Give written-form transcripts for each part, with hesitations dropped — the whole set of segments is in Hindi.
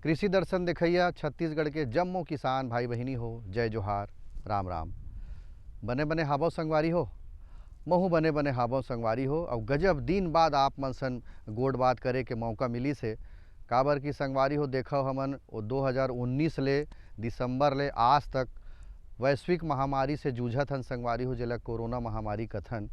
कृषि दर्शन देखैया छत्तीसगढ़ के जम्मो किसान भाई बहिनी हो, जय जोहार, राम राम। बने बने हाबो संगवारी हो, महू बने बने हाबो संगवारी हो। और गजब दिन बाद आप मन सन गोड़ बात करे के मौका मिली से काबर की संगवारी हो देखो हमन 2019 ले दिसंबर ले आज तक वैश्विक महामारी से जूझत हन संगवारी हो, जेला कोरोना महामारी कथन।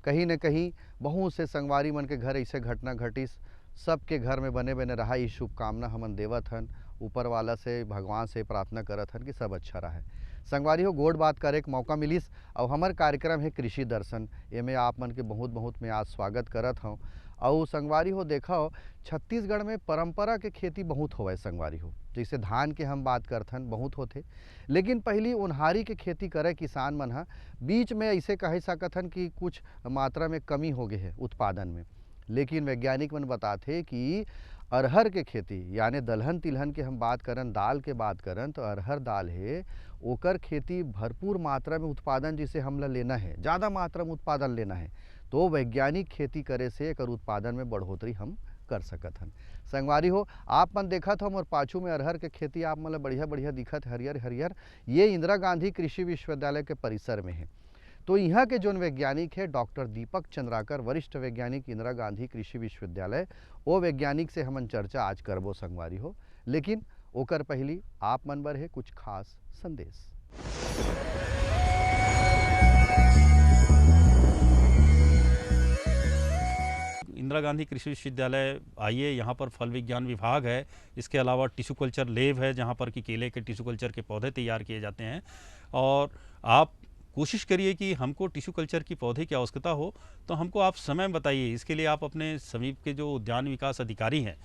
कहीं न कहीं बहुत से संगवारी मन के घर ऐसे घटना घटिस, सबके घर में बने बने रहा, इस शुभकामना हमन देवत हन। ऊपर वाला से भगवान से प्रार्थना करत हन कि सब अच्छा रहे। संगवारी हो गोड़ बात करे के मौका मिलिस और हमार कार्यक्रम है कृषि दर्शन। एमे आप मन के बहुत बहुत मैं आज स्वागत करत हूँ। और संगवारी हो देखो छत्तीसगढ़ में परंपरा के खेती बहुत होवे संगवारी हो, जैसे धान के हम बात करथन बहुत होते, लेकिन पहली ओन्हारी के खेती करे किसान मन हा बीच में ऐसे कह सकथन कि कुछ मात्रा में कमी हो गए है उत्पादन में। लेकिन वैज्ञानिक मन बताते कि अरहर के खेती यानी दलहन तिलहन के हम बात करन, दाल के बात करन तो अरहर दाल है, ओकर खेती भरपूर मात्रा में उत्पादन जिसे हमला लेना है, ज़्यादा मात्रा में उत्पादन लेना है तो वैज्ञानिक खेती करे से एक उत्पादन में बढ़ोतरी हम कर सकत हन। संगवारी हो आप मन देखत हम और पाछू में अरहर के खेती आप मन बढ़िया बढ़िया दिखत हरियर हरियर, ये इंदिरा गांधी कृषि विश्वविद्यालय के परिसर में है। तो यहाँ के जो वैज्ञानिक है डॉक्टर दीपक चंद्राकर, वरिष्ठ वैज्ञानिक इंदिरा गांधी कृषि विश्वविद्यालय, वो वैज्ञानिक से हमन चर्चा आज करबो संगवारी हो। लेकिन ओकर पहली आप मन बर है कुछ खास संदेश। इंदिरा गांधी कृषि विश्वविद्यालय आइए, यहाँ पर फल विज्ञान विभाग है, इसके अलावा टिश्यू कल्चर लैब है जहाँ पर कि केले के टिश्यू कल्चर के पौधे तैयार किए जाते हैं। और आप कोशिश करिए कि हमको टिश्यू कल्चर की पौधे की आवश्यकता हो तो हमको आप समय बताइए। इसके लिए आप अपने समीप के जो उद्यान विकास अधिकारी हैं,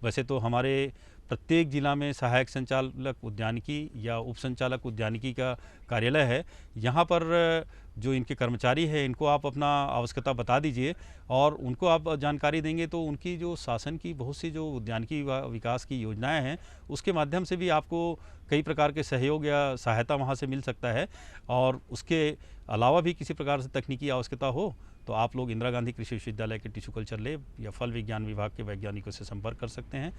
वैसे तो हमारे प्रत्येक जिला में सहायक संचालक उद्यानिकी या उप संचालक उद्यानिकी का कार्यालय है, यहाँ पर जो इनके कर्मचारी हैं इनको आप अपना आवश्यकता बता दीजिए और उनको आप जानकारी देंगे तो उनकी जो शासन की बहुत सी जो उद्यानिकी विकास की योजनाएं हैं उसके माध्यम से भी आपको कई प्रकार के सहयोग या सहायता वहाँ से मिल सकता है। और उसके अलावा भी किसी प्रकार से तकनीकी आवश्यकता हो तो आप लोग इंदिरा गांधी कृषि विश्वविद्यालय के टिश्यू कल्चर लैब या फल विज्ञान विभाग के वैज्ञानिकों से संपर्क कर सकते हैं।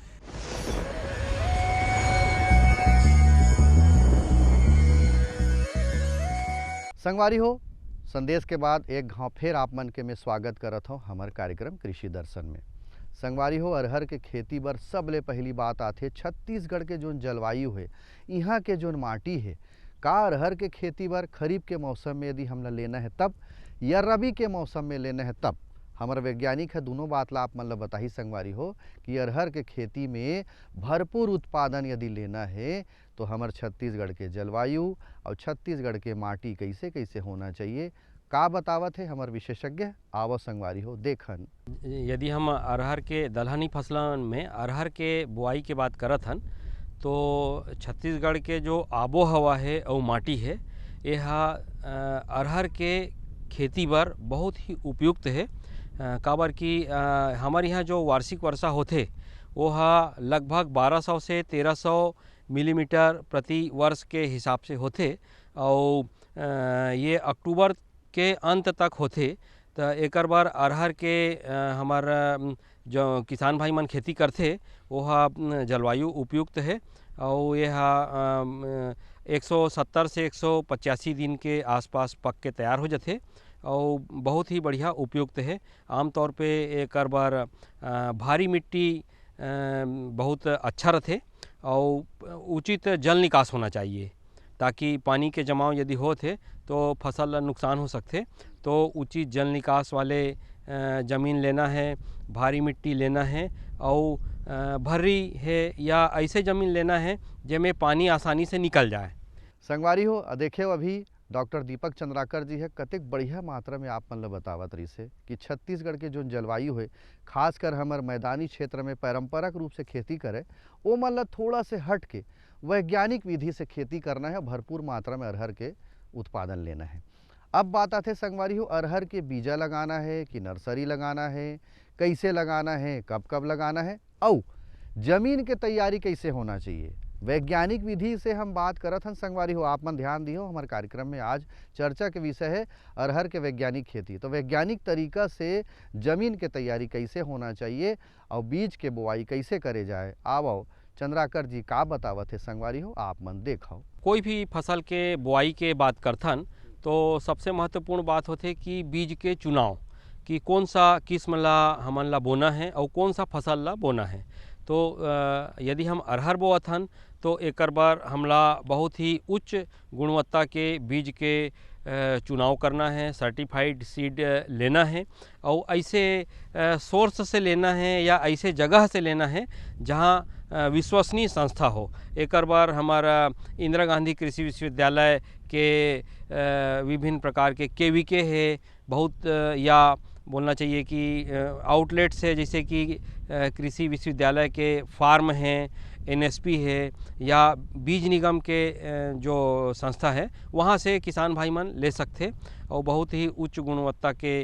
संगवारी हो संदेश के बाद एक घाव फिर आप मन के मैं स्वागत करत हूँ हमारे कार्यक्रम कृषि दर्शन में। संगवारी हो अरहर के खेती बर सबले पहली बात आथे छत्तीसगढ़ के जो जलवायु है, यहाँ के जो माटी है, का अरहर के खेती बर खरीफ के मौसम में यदि हमला लेना है तब या रबी के मौसम में लेना है तब। हमारा वैज्ञानिक है दोनों बात ला आप मन ला बताही संगवारी हो कि अरहर के खेती में भरपूर उत्पादन यदि लेना है तो हमारे छत्तीसगढ़ के जलवायु और छत्तीसगढ़ के माटी कैसे कैसे होना चाहिए, का बतावत है हमारे विशेषज्ञ। आवो संगवारी हो देखन। यदि हम अरहर के दलहनी फसलन में अरहर के बुआई के बात करत हन तो छत्तीसगढ़ के जो आबो हवा है और माटी है यह अरहर के खेती बर बहुत ही उपयुक्त है। काबर कि हमारे यहाँ जो वार्षिक वर्षा होते वो लगभग 1200 से 1300 मिलीमीटर प्रति वर्ष के हिसाब से होते और ये अक्टूबर के अंत तक होते। तो एक बार अरहर के हमारा जो किसान भाई मन खेती करते वह जलवायु उपयुक्त है और यह 170 से 185 दिन के आसपास पक के तैयार हो जाते और बहुत ही बढ़िया उपयुक्त है। आमतौर पे एक बार भारी मिट्टी बहुत अच्छा रहते और उचित जल निकास होना चाहिए ताकि पानी के जमाव यदि होते तो फसल नुकसान हो सकते। तो उचित जल निकास वाले ज़मीन लेना है, भारी मिट्टी लेना है और भर्री है या ऐसे ज़मीन लेना है जिसमें पानी आसानी से निकल जाए। संगवारी हो देखे अभी डॉक्टर दीपक चंद्राकर जी है कतेक बढ़िया मात्रा में आप मन ला बतावत रही से कि छत्तीसगढ़ के जो जलवायु है, खासकर हमारे मैदानी क्षेत्र में पारंपरिक रूप से खेती करे वो मन ला थोड़ा से हट के वैज्ञानिक विधि से खेती करना है, भरपूर मात्रा में अरहर के उत्पादन लेना है। अब बात आते संगवारी हो अरहर के बीजा लगाना है कि नर्सरी लगाना है, कैसे लगाना है, कब कब लगाना है और जमीन के तैयारी कैसे होना चाहिए। वैज्ञानिक विधि से हम बात करत हन संगवारी हो, आप मन ध्यान दियो हमारे कार्यक्रम में आज चर्चा के विषय है अरहर के वैज्ञानिक खेती। तो वैज्ञानिक तरीका से जमीन के तैयारी कैसे होना चाहिए और बीज के बुआई कैसे करे जाए, आओ चंद्राकर जी का बतावत है संगवारी हो, आप मन देखो। कोई भी फसल के बुआई के बात करथन तो सबसे महत्वपूर्ण बात होथे कि बीज के चुनाव, कि कौन सा किस्म ला हमन ला बोना है और कौन सा फसल ला बोना है। तो यदि हम अरहर बोअत हन तो एकर बर हमला बहुत ही उच्च गुणवत्ता के बीज के चुनाव करना है, सर्टिफाइड सीड लेना है और ऐसे सोर्स से लेना है या ऐसे जगह से लेना है जहाँ विश्वसनीय संस्था हो। एकर बार हमारा इंदिरा गांधी कृषि विश्वविद्यालय के विभिन्न प्रकार के केवीके है बहुत, या बोलना चाहिए कि आउटलेट्स है, जैसे कि कृषि विश्वविद्यालय के फार्म हैं, एनएसपी है या बीज निगम के जो संस्था है वहाँ से किसान भाई मन ले सकते और बहुत ही उच्च गुणवत्ता के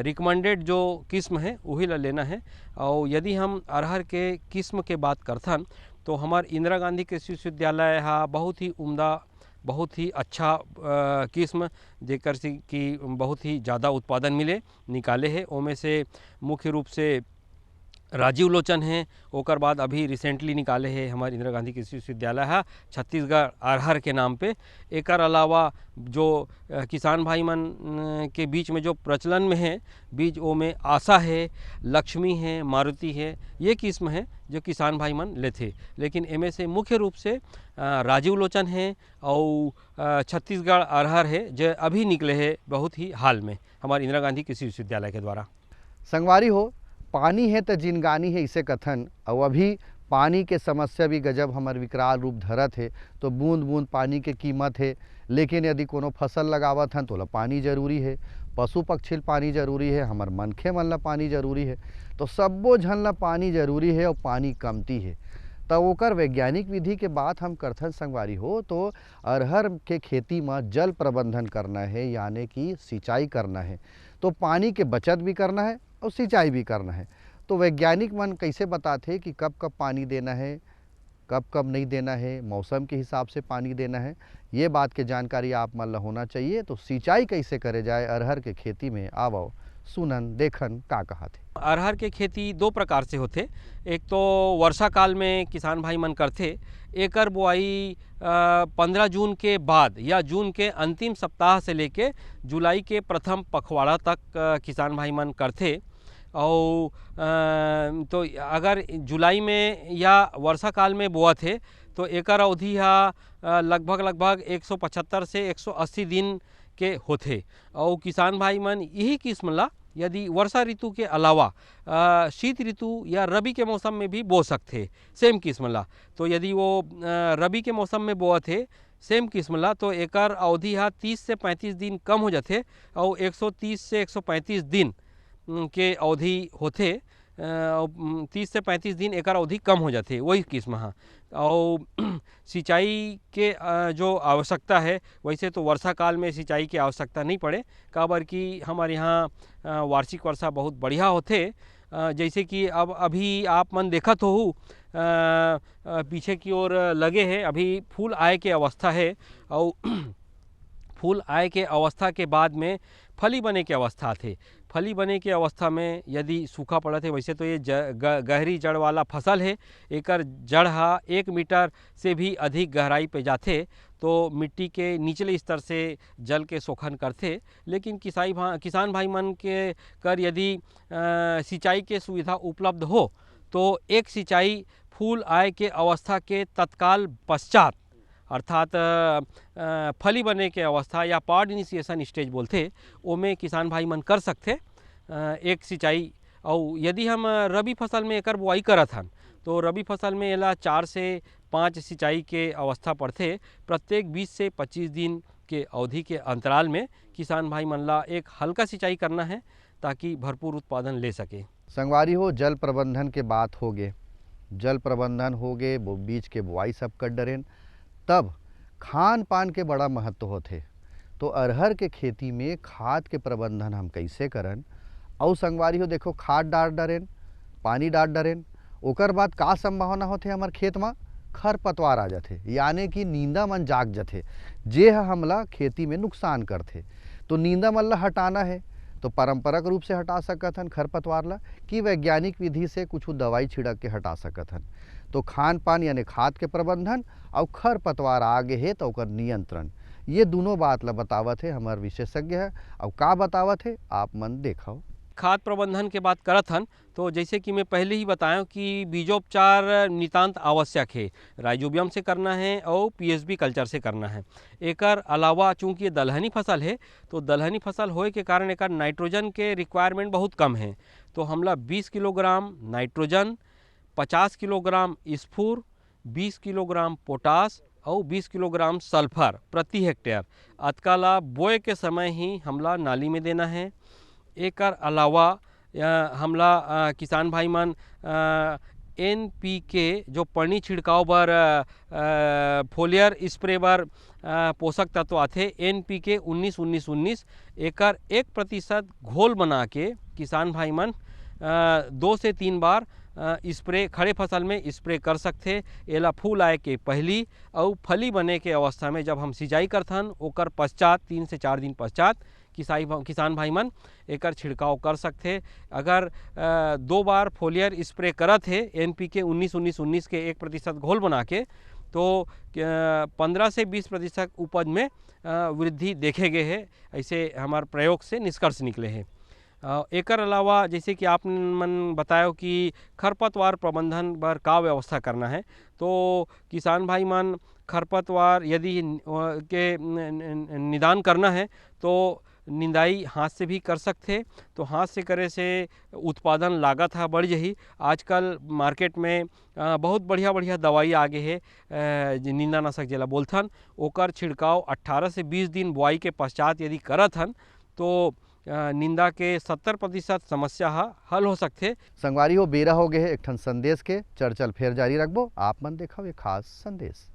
रिकमेंडेड जो किस्म है वही ला लेना है। और यदि हम अरहर के किस्म के बात करथन तो हमार इंदिरा गांधी कृषि विश्वविद्यालय हा बहुत ही उम्दा, बहुत ही अच्छा किस्म जेकर से कि बहुत ही ज़्यादा उत्पादन मिले निकाले है। ओमें से मुख्य रूप से राजीव लोचन है, ओकर बाद अभी रिसेंटली निकाले है हमारे इंदिरा गांधी कृषि विश्वविद्यालय है छत्तीसगढ़ अरहर के नाम पे। एकर अलावा जो किसान भाई मन के बीच में जो प्रचलन में है बीज, वो में आशा है, लक्ष्मी है, मारुति है, ये किस्म है जो किसान भाई मन लेते। लेकिन इनमें से मुख्य रूप से राजीव लोचन है और छत्तीसगढ़ अरहर है जो अभी निकले है बहुत ही हाल में हमारे इंदिरा गांधी कृषि विश्वविद्यालय के द्वारा। संगवारी हो, पानी है तो जिनगानी है इसे कथन, और अभी पानी के समस्या भी गजब हमार विकराल रूप धरत है। तो बूंद बूंद पानी के कीमत है, लेकिन यदि कोनो फसल लगावत हन तो ला पानी जरूरी है, पशु पक्षी पानी जरूरी है, हमार मनखे मन ला पानी जरूरी है। तो सब्बो झन ला पानी जरूरी है और पानी कमती है। तो ओकर वैज्ञानिक विधि के बात हम करथन संगवारी हो, तो अरहर के खेती में जल प्रबंधन करना है, यानी कि सिंचाई करना है। तो पानी के बचत भी करना है और सिंचाई भी करना है। तो वैज्ञानिक मन कैसे बताते कि कब कब पानी देना है, कब कब नहीं देना है, मौसम के हिसाब से पानी देना है, ये बात के जानकारी आप मन ला होना चाहिए। तो सिंचाई कैसे करे जाए अरहर के खेती में, आवो सुनन देखन का कहा थे। अरहर के खेती दो प्रकार से होते। एक तो वर्षा काल में किसान भाई मन करते, एकर बुआई 15 जून के बाद या जून के अंतिम सप्ताह से लेके जुलाई के प्रथम पखवाड़ा तक किसान भाई मन करते। और तो अगर जुलाई में या वर्षा काल में बोआ थे तो एकर अवधि लगभग 175 से 180 दिन के होते। और किसान भाई मन यही किस्म ला यदि वर्षा ऋतु के अलावा शीत ऋतु या रबी के मौसम में भी बो सकते सेम किस्म ला। तो यदि वो रबी के मौसम में बोआ थे सेम किस्म ला तो एकर अवधि 30 से 35 दिन कम हो जाते और 130 से 135 दिन के अवधि होते। 30 से 35 दिन एकर अवधि कम हो जाते वही किस्म हाँ। और सिंचाई के जो आवश्यकता है वैसे तो वर्षा काल में सिंचाई की आवश्यकता नहीं पड़े, काबर कि हमारे यहाँ वार्षिक वर्षा बहुत बढ़िया होते। जैसे कि अब अभी आप मन देखत हो पीछे की ओर लगे है, अभी फूल आए के अवस्था है और फूल आए के अवस्था के बाद में फली बने के अवस्था थे। फली बने के अवस्था में यदि सूखा पड़ा थे, वैसे तो ये गहरी जड़ वाला फसल है, एकर जड़ 1 मीटर से भी अधिक गहराई पे जाते तो मिट्टी के निचले स्तर से जल के शोषण करते। लेकिन किसान भाई मन के कर यदि सिंचाई के सुविधा उपलब्ध हो तो एक सिंचाई फूल आए के अवस्था के तत्काल पश्चात अर्थात फली बने के अवस्था या पॉड इनिशिएशन स्टेज बोलते, ओमें किसान भाई मन कर सकते एक सिंचाई। और यदि हम रबी फसल में एकर बुआई करत हन तो रबी फसल में एला 4 से 5 सिंचाई के अवस्था पड़ते। प्रत्येक 20 से 25 दिन के अवधि के अंतराल में किसान भाई मन ला एक हल्का सिंचाई करना है ताकि भरपूर उत्पादन ले सके। संगवारी हो, जल प्रबंधन के बात हो गए, जल प्रबंधन हो गए, वो बीज के बुआई सब कर डरेन, तब खान पान के बड़ा महत्व होते। तो अरहर के खेती में खाद के प्रबंधन हम कैसे करन, और संगवारी हो देखो खाद डाल डरेन, पानी डाल डरेन, ओकर बाद का संभावना होते हमार खेत में खरपतवार आ जाते, यानी कि नींदा मन जाग जाते, जे हमला खेती में नुकसान करते। तो नींदा मन ला हटाना है तो परंपरागत रूप से हटा सकत हन खरपतवार ला, कि वैज्ञानिक विधि से कुछ दवाई छिड़क के हटा सकत हन। तो खान पान यानी खाद के प्रबंधन और खरपतवार आगे है तो ओकर नियंत्रण, ये दोनों बात ला बतावत है हमार विशेषज्ञ है। और का बतावत है आप मन देखो। खाद प्रबंधन के बात करत हन तो जैसे कि मैं पहले ही बताया कि बीजोपचार नितांत आवश्यक है, राइजोबियम से करना है और पीएसबी कल्चर से करना है। एकर अलावा चूंकि ये दलहनी फसल है तो दलहनी फसल होए के कारण एकर नाइट्रोजन के रिक्वायरमेंट बहुत कम है, तो हमला 20 किलोग्राम नाइट्रोजन, 50 किलोग्राम स्फूर, 20 किलोग्राम पोटास और 20 किलोग्राम सल्फर प्रति हेक्टेयर अतकाला बोए के समय ही हमला नाली में देना है। एकर अलावा हमला किसान भाई मन NPK जो पानी छिड़काव बर फोलियर स्प्रे बर पोषक तत्व आथे NPK 19-19-19 एकर 1% घोल बना के किसान भाई मन 2 से 3 बार स्प्रे खड़े फसल में स्प्रे कर सकते। एला फूल आए के पहली और फली बने के अवस्था में जब हम सिंचाई करथन ओकर पश्चात 3 से 4 दिन पश्चात किसान भाई मन एकर छिड़काव कर सकते। अगर 2 बार फोलियर स्प्रे करत है NPK 19-19-19 के 1% घोल बना के तो 15 से 20% उपज में वृद्धि देखे गए है, ऐसे हमारे प्रयोग से निष्कर्ष निकले हैं। एकर अलावा जैसे कि आप मन बतायो कि खरपतवार प्रबंधन बर का व्यवस्था करना है, तो किसान भाई मन खरपतवार यदि के निदान करना है तो निंदाई हाथ से भी कर सकते। तो हाथ से करे से उत्पादन लागत है बढ़ जाही। आजकल मार्केट में बहुत बढ़िया दवाई आगे है निंदानाशक जेला बोलथन, ओकर छिड़काव 18 से 20 दिन बुआई के पश्चात यदि करत हन तो निंदा के 70% समस्या हल हो सकते। संगवारी हो बेरा हो गए एक ठन संदेश के चर्चल फेर जारी रखबो। आप मन देखो ये खास संदेश।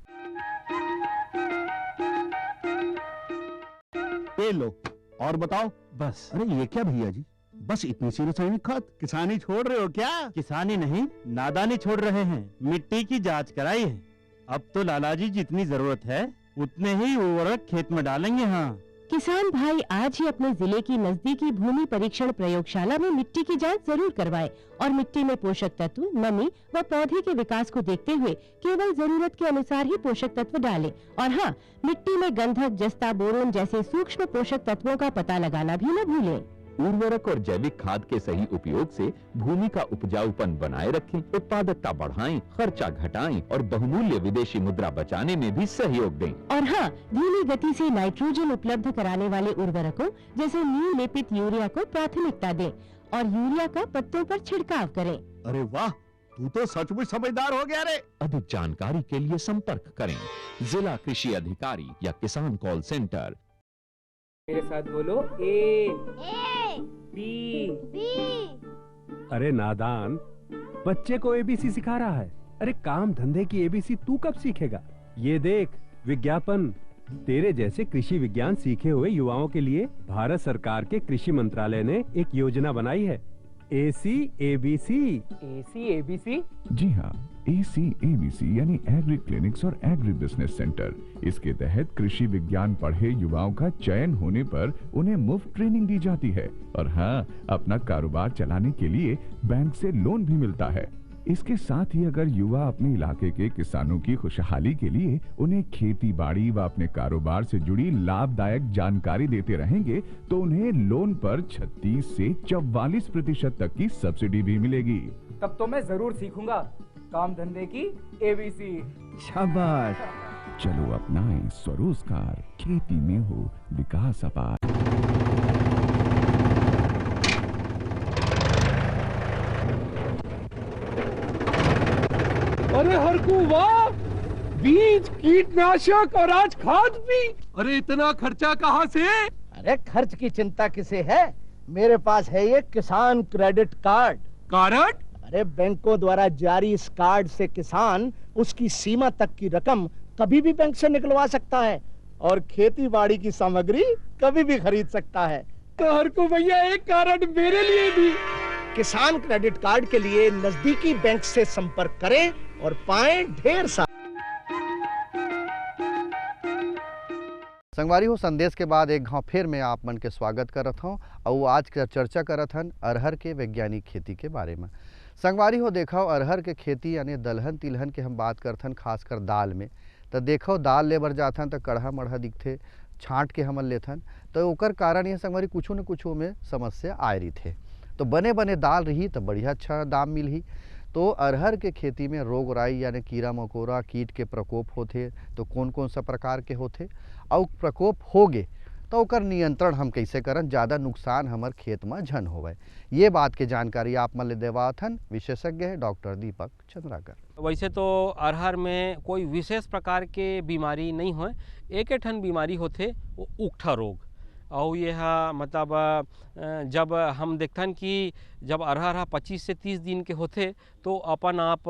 ये लो और बताओ। बस। अरे ये क्या भैया जी, बस इतनी सी रासायनिक खाद? किसानी छोड़ रहे हो क्या? किसानी नहीं, नादानी छोड़ रहे हैं। मिट्टी की जांच कराई है, अब तो लालाजी जितनी जरूरत है उतने ही उर्वरक खेत में डालेंगे। हाँ किसान भाई आज ही अपने जिले की नजदीकी भूमि परीक्षण प्रयोगशाला में मिट्टी की जांच जरूर करवाएं और मिट्टी में पोषक तत्व, नमी व पौधे के विकास को देखते हुए केवल जरूरत के अनुसार ही पोषक तत्व डालें। और हाँ, मिट्टी में गंधक, जस्ता, बोरोन जैसे सूक्ष्म पोषक तत्वों का पता लगाना भी न भूलें। उर्वरक और जैविक खाद के सही उपयोग से भूमि का उपजाऊपन बनाए रखें, उत्पादकता बढ़ाएं, खर्चा घटाएं और बहुमूल्य विदेशी मुद्रा बचाने में भी सहयोग दें। और हाँ, धीमी गति से नाइट्रोजन उपलब्ध कराने वाले उर्वरकों जैसे नीम लेपित यूरिया को प्राथमिकता दें और यूरिया का पत्तों पर छिड़काव करें। अरे वाह, तू तो सचमुच समझदार हो गया रे। अधिक जानकारी के लिए संपर्क करें जिला कृषि अधिकारी या किसान कॉल सेंटर। मेरे साथ बोलो ए बी। अरे नादान, बच्चे को एबीसी सिखा रहा है। अरे काम धंधे की एबीसी तू कब सीखेगा? ये देख विज्ञापन। तेरे जैसे कृषि विज्ञान सीखे हुए युवाओं के लिए भारत सरकार के कृषि मंत्रालय ने एक योजना बनाई है, ACABC। ACABC? जी हाँ, ACABC यानी एग्री क्लिनिक्स और एग्री बिजनेस सेंटर। इसके तहत कृषि विज्ञान पढ़े युवाओं का चयन होने पर उन्हें मुफ्त ट्रेनिंग दी जाती है और हाँ, अपना कारोबार चलाने के लिए बैंक से लोन भी मिलता है। इसके साथ ही अगर युवा अपने इलाके के किसानों की खुशहाली के लिए उन्हें खेती बाड़ी व अपने कारोबार से जुड़ी लाभदायक जानकारी देते रहेंगे तो उन्हें लोन पर 36 से 44% तक की सब्सिडी भी मिलेगी। तब तो मैं जरूर सीखूंगा काम धंधे की ABC। शाबाश, चलो अपनाएं स्वरोजगार, खेती में हो विकास अपार। अरे हरकू वाह, बीज, कीटनाशक और आज खाद भी। अरे इतना खर्चा कहाँ से? अरे खर्च की चिंता किसे है, मेरे पास है ये किसान क्रेडिट कार्ड। कार्ड? अरे बैंकों द्वारा जारी इस कार्ड से किसान उसकी सीमा तक की रकम कभी भी बैंक से निकलवा सकता है और खेती बाड़ी की सामग्री कभी भी खरीद सकता है। तो हरकू भैया एक कार्ड मेरे लिए भी। किसान क्रेडिट कार्ड के लिए नजदीकी बैंक से संपर्क करें और पाएं ढेर सारा। संगवारी हो संदेश के बाद एक घाव फिर मैं आप मन के स्वागत करत हूँ और आज का चर्चा करत हन अरहर के वैज्ञानिक खेती के बारे में। संगवारी हो देखो अरहर के खेती यानी दलहन तिलहन के हम बात करथन खासकर दाल में, तो देखो दाल ले बर जाथन तो कड़हा मढ़ा दिखथे, छाँट के हमन लेथन तो ओकर कारण ये संगवारी कुछ न कुछ में समस्या आए रही थे। तो बने बने दाल रही तो बढ़िया अच्छा दाम मिलही। तो अरहर के खेती में रोग राई यानी कीड़ा मकोड़ा कीट के प्रकोप होते तो कौन कौन सा प्रकार के होते और प्रकोप होगे तो ओकर नियंत्रण हम कैसे करन, ज़्यादा नुकसान हमार खेत में झन होवे। ये बात के जानकारी आप मन ले देवाथन विशेषज्ञ है डॉक्टर दीपक चंद्राकर। वैसे तो अरहर में कोई विशेष प्रकार के बीमारी नहीं होए, एक ठन बीमारी होते वो उकठा रोग। और यह मतलब जब हम देखथन कि जब अरहर 25 से 30 दिन के होते तो अपन आप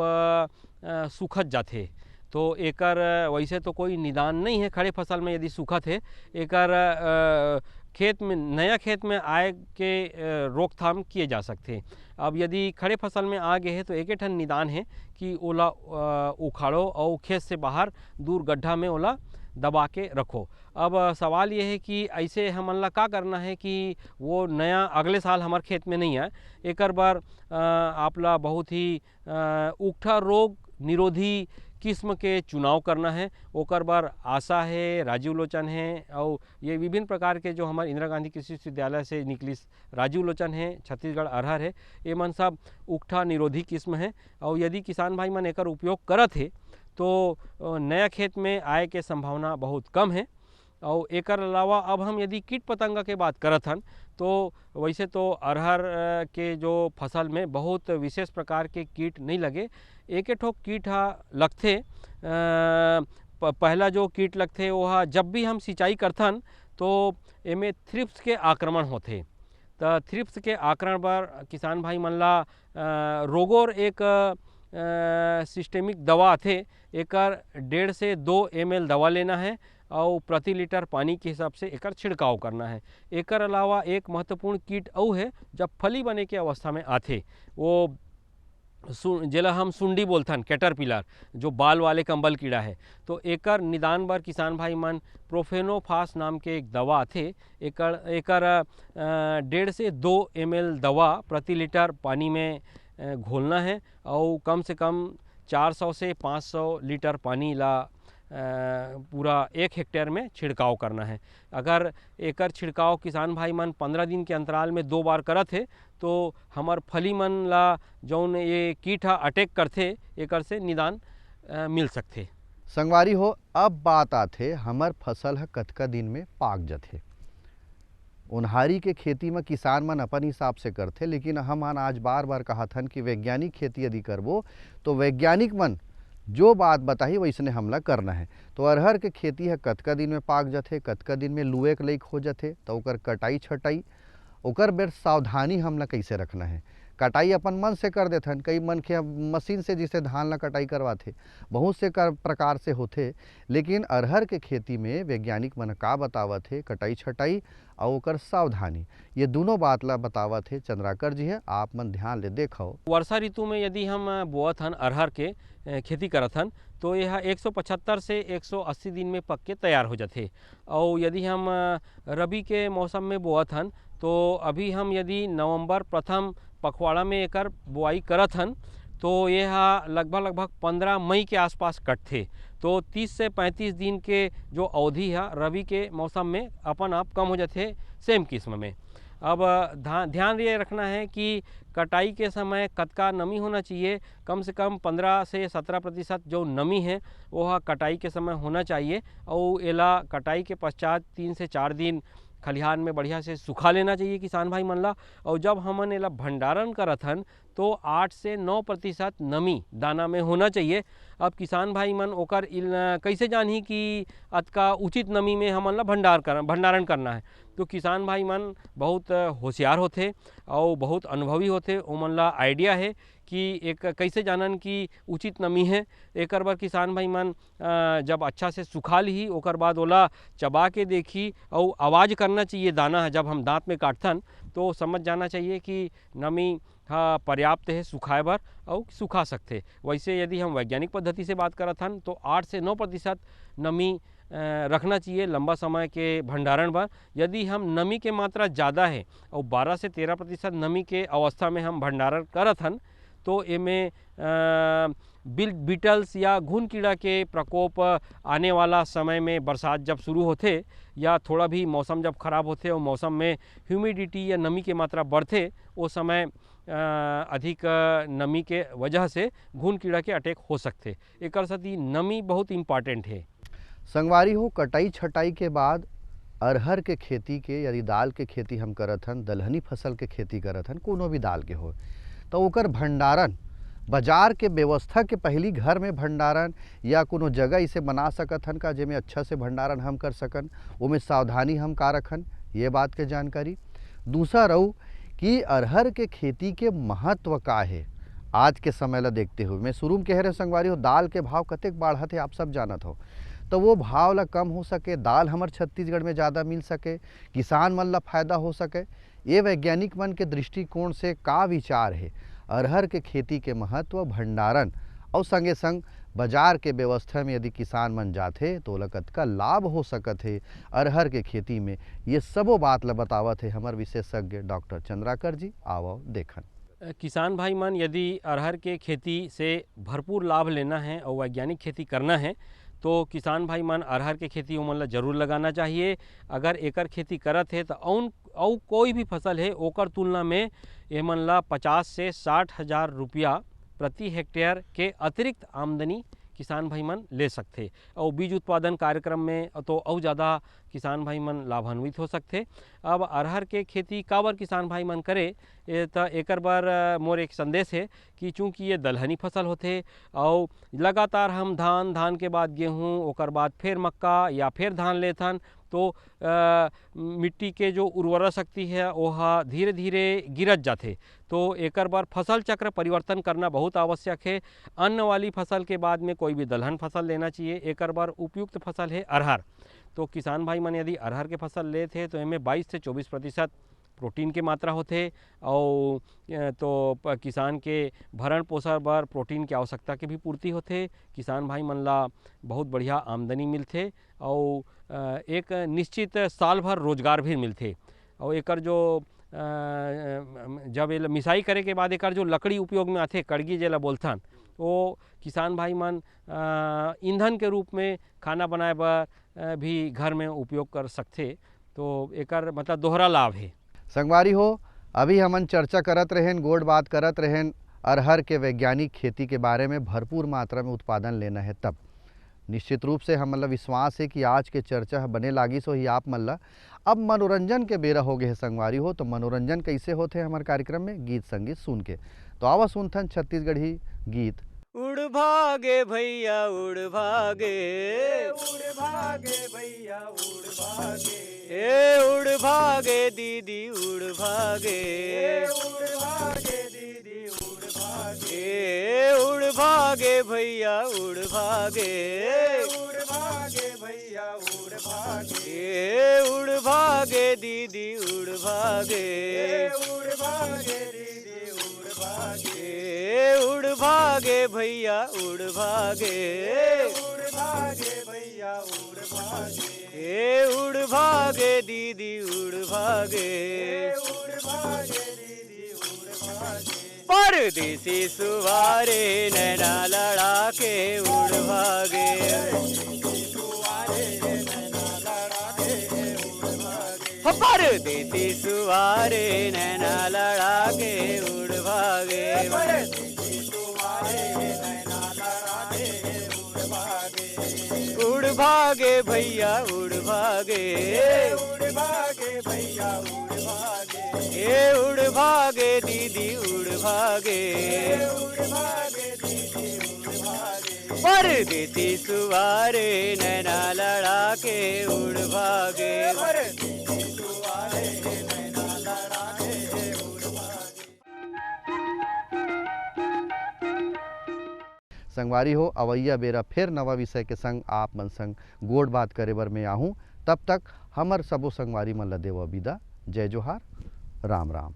सूखत जाते। तो एकर वैसे तो कोई निदान नहीं है खड़े फसल में यदि सूखत है, एकर खेत में नया खेत में आए के रोकथाम किए जा सकते। अब यदि खड़े फसल में आ गए हैं तो एक ठन निदान है कि ओला उखाड़ो और खेत से बाहर दूर गड्ढा में ओला दबा के रखो। अब सवाल ये है कि ऐसे हमन ला का करना है कि वो नया अगले साल हमारे खेत में नहीं आए। एकर बार आपला बहुत ही उकठा रोग निरोधी किस्म के चुनाव करना है। ओकर बार आशा है, राजीव लोचन है और ये विभिन्न प्रकार के जो हमारे इंदिरा गांधी कृषि विश्वविद्यालय से निकली राजीव लोचन है, छत्तीसगढ़ अरहर है, ये मन सब उकठा निरोधी किस्म है। और यदि किसान भाई मन एकर उपयोग करत है तो नया खेत में आए के संभावना बहुत कम है। और एकर अलावा अब हम यदि कीट पतंगा के बात करत हन तो वैसे तो अरहर के जो फसल में बहुत विशेष प्रकार के कीट नहीं लगे। एक ठोक कीट लगथे, पहला जो कीट लगथे वह जब भी हम सिंचाई करथन तो एमे थ्रिप्स के आक्रमण होथे। तो थ्रिप्स के आक्रमण पर किसान भाई मन ला रोगोर एक सिस्टेमिक दवा आथे, एकर 1.5 से 2 ml दवा लेना है और प्रति लीटर पानी के हिसाब से एकर छिड़काव करना है। एकर अलावा एक महत्वपूर्ण कीट और है जब फली बने के अवस्था में आथे, वो जेला हम सुंडी बोलथन कैटरपिलर, जो बाल वाले कंबल कीड़ा है। तो एकर निदान बर किसान भाई मन प्रोफेनोफास नाम के एक दवा आथे, एकर 1.5 से 2 ml दवा प्रति लीटर पानी में घोलना है और कम से कम 400 से 500 लीटर पानी ला पूरा 1 हेक्टेयर में छिड़काव करना है। अगर एकर छिड़काव किसान भाई मन 15 दिन के अंतराल में 2 बार करत है तो हमार फली मन ला जौन ये कीट अटैक करथे एकर से निदान मिल सकथे। संगवारी हो अब बात आथे हमर फसल है कतका दिन में पाक जाथे। उन्हारी के खेती में किसान मन अपन हिसाब से करथे, लेकिन हम आज बार बार कहथन कि वैज्ञानिक खेती यदि करबो तो वैज्ञानिक मन जो बात बताही वैसने हमला करना है। तो अरहर के खेती है कतका दिन में पाक जाथे, कतका दिन में लुए के लायक हो जाथे, तो ओकर कटाई छटाई ओकर बेर सावधानी हमला कैसे रखना है। कटाई अपन मन से कर देथन, कई मन के मशीन से जिसे धान ला कटाई करवाथे, बहुत से प्रकार से होथे। लेकिन अरहर के खेती में वैज्ञानिक मन का बतावत है कटाई छटाई और ओकर सावधानी, ये दोनों बात ला बतावत है चंद्राकर जी है, आप मन ध्यान ले देखो। वर्षा ऋतु में यदि हम बोअत हन अरहर के खेती करत हन तो यह 175 से 180 दिन में पक के तैयार हो जाते। और यदि हम रबी के मौसम में बोअत हन तो अभी हम यदि नवंबर प्रथम पखवाड़ा में एकर बुआई करत हन तो यह लगभग 15 मई के आसपास कटथे। तो 30 से 35 दिन के जो अवधि है रबी के मौसम में अपन आप कम हो जाते सेम किस्म में। अब ध्यान ये रखना है कि कटाई के समय कतका नमी होना चाहिए, कम से कम 15 से 17% जो नमी है वह कटाई के समय होना चाहिए। और एला कटाई के पश्चात 3 से 4 दिन खलिहान में बढ़िया से सुखा लेना चाहिए किसान भाई मन ला। और जब हमन एला भंडारण करत हन तो 8 से 9% नमी दाना में होना चाहिए। अब किसान भाई मन ओकर कैसे जानही कि अतका उचित नमी में हमन ला भंडारण करना है। तो किसान भाई मन बहुत होशियार होते और बहुत अनुभवी होते, ओमन ला आइडिया है कि एक कैसे जानन कि उचित नमी है। एकर बर किसान भाई मन जब अच्छा से सुखा ली ओकर बाद ओला चबा के देखी और आवाज़ करना चाहिए दाना जब हम दांत में काटथन तो समझ जाना चाहिए कि नमी पर्याप्त है सुखाए बर और सुखा सकते। वैसे यदि हम वैज्ञानिक पद्धति से बात करत हन तो 8 से 9% नमी रखना चाहिए लंबा समय के भंडारण पर। यदि हम नमी के मात्रा ज़्यादा है और 12 से 13% नमी के अवस्था में हम भंडारण करत हन तो एमें बीटल्स या घुन कीड़ा के प्रकोप आने वाला समय में बरसात जब शुरू होते या थोड़ा भी मौसम जब खराब होते और मौसम में ह्यूमिडिटी या नमी की मात्रा बढ़ते वो समय अधिक नमी के वजह से घुन कीड़ा के अटैक हो सकते। एक साथ नमी बहुत इम्पॉर्टेंट है। संगवारी हो, कटाई छटाई के बाद अरहर के खेती के यदि दाल के खेती हम करत हन, दलहनी फसल के खेती करत हन, कोनो भी दाल के हो, तो ओकर भंडारण बाजार के व्यवस्था के पहली घर में भंडारण या कोनो जगह इसे बना सकत हन का जेमें अच्छा से भंडारण हम कर सकन, ओमें सावधानी हम का रखन, ये बात के जानकारी। दूसरा रहू कि अरहर के खेती के महत्व का है आज के समय ला देखते हुए। मैं शुरू में कह रहे संगवारी हो, दाल के भाव कतेक बढ़त है आप सब जानत हो, तो वो भाव ला कम हो सके, दाल हमार छत्तीसगढ़ में ज़्यादा मिल सके, किसान मन ला फायदा हो सके, ये वैज्ञानिक मन के दृष्टिकोण से का विचार है अरहर के खेती के महत्व, भंडारण और संगे संग बाजार के व्यवस्था में यदि किसान मन जाते तो ओला कतका लाभ हो सकत है अरहर के खेती में, ये सबो बात ला बतावत है हमार विशेषज्ञ डॉक्टर चंद्राकर जी। आओ देखन। किसान भाई मन यदि अरहर के खेती से भरपूर लाभ लेना है और वैज्ञानिक खेती करना है तो किसान भाई मन अरहर के खेती ओमन ला जरूर लगाना चाहिए। अगर एकर खेती करत है तो कोई भी फसल है ओकर तुलना में एमन ला 50 से 60 हज़ार रुपया प्रति हेक्टेयर के अतिरिक्त आमदनी किसान भाई मन ले सकते और बीज उत्पादन कार्यक्रम में तो और ज़्यादा किसान भाई मन लाभान्वित हो सकते। अब अरहर के खेती काबर किसान भाई मन करे तो एकर बार मोर एक संदेश है कि चूँकि ये दलहनी फसल होते और लगातार हम धान के बाद गेहूँ ओकर बाद फिर मक्का या फिर धान लेथन तो मिट्टी के जो उर्वरा शक्ति है वह धीरे धीरे गिरत जाते। तो एकर बार फसल चक्र परिवर्तन करना बहुत आवश्यक है। अन्न वाली फसल के बाद में कोई भी दलहन फसल लेना चाहिए। एकर बार उपयुक्त फसल है अरहर। तो किसान भाई मन यदि अरहर के फसल लेते तो इनमें 22 से 24% प्रोटीन के मात्रा होते और तो किसान के भरण पोषण बर प्रोटीन की आवश्यकता के भी पूर्ति होते। किसान भाई मन ला बहुत बढ़िया आमदनी मिलते और एक निश्चित साल भर रोजगार भी मिलते। और एकर जो जब ये मिसाई करे के बाद एकर जो लकड़ी उपयोग में आते कड़गी जेला बोलथन वो किसान भाई मन ईंधन के रूप में खाना बनाए बर भी घर में उपयोग कर सकते। तो एकर मतलब दोहरा लाभ है। संगवारी हो, अभी हमन चर्चा करत रहें, गोड़ बात करत रहें अरहर के वैज्ञानिक खेती के बारे में, भरपूर मात्रा में उत्पादन लेना है तब निश्चित रूप से हम मतलब विश्वास है कि आज के चर्चा बने लागी सो ही आप मन ला अब मनोरंजन के बेरा हो गए है संगवारी हो। तो मनोरंजन कैसे होते हैं हमारे कार्यक्रम में गीत संगीत सुन के, तो आवा सुनथन छत्तीसगढ़ी गीत। उड़ भागे भैया उड़ भागे, उड़ भागे भैया उड़ भागे, ए उड़ भागे दीदी उड़ भागे, उड़ भागे दीदी उड़ भागे, उड़ भागे भैया उड़ भागे, उड़ भागे भैया उड़ भागे, उड़ भागे दीदी उड़ भागे, उड़ भागे दीदी उड़ भागे, उड़ भागे भैया उड़ भागे, उड़ भागे भैया उड़ भागे, उड़ भागे दीदी उड़ भागे, उड़ भागे दीदी उड़ भागे, परदेसी सुवारे नैना लड़ा के उड़ भागे, परदेसी सुवारे नैना लड़ा के उड़ भागे, उड़ भागे भैया उड़ भागे, उड़ भागे भैया उड़ भागे, ए उड़ भागे दीदी उड़ भागे, उड़ भागे दीदी उड़ भागे, परदेसी सुवारे नैना लड़ा के उड़ भागे, परदेसी सुवारे नैना लड़ा के उड़ भागे। संगवारी हो, अवैया बेरा फिर नवा विषय के संग आप मन संग गोड़ बात करे बर मैं आहूँ। तब तक हमर सबो संगवारी मन ला देव विदा। जय जोहार, राम राम।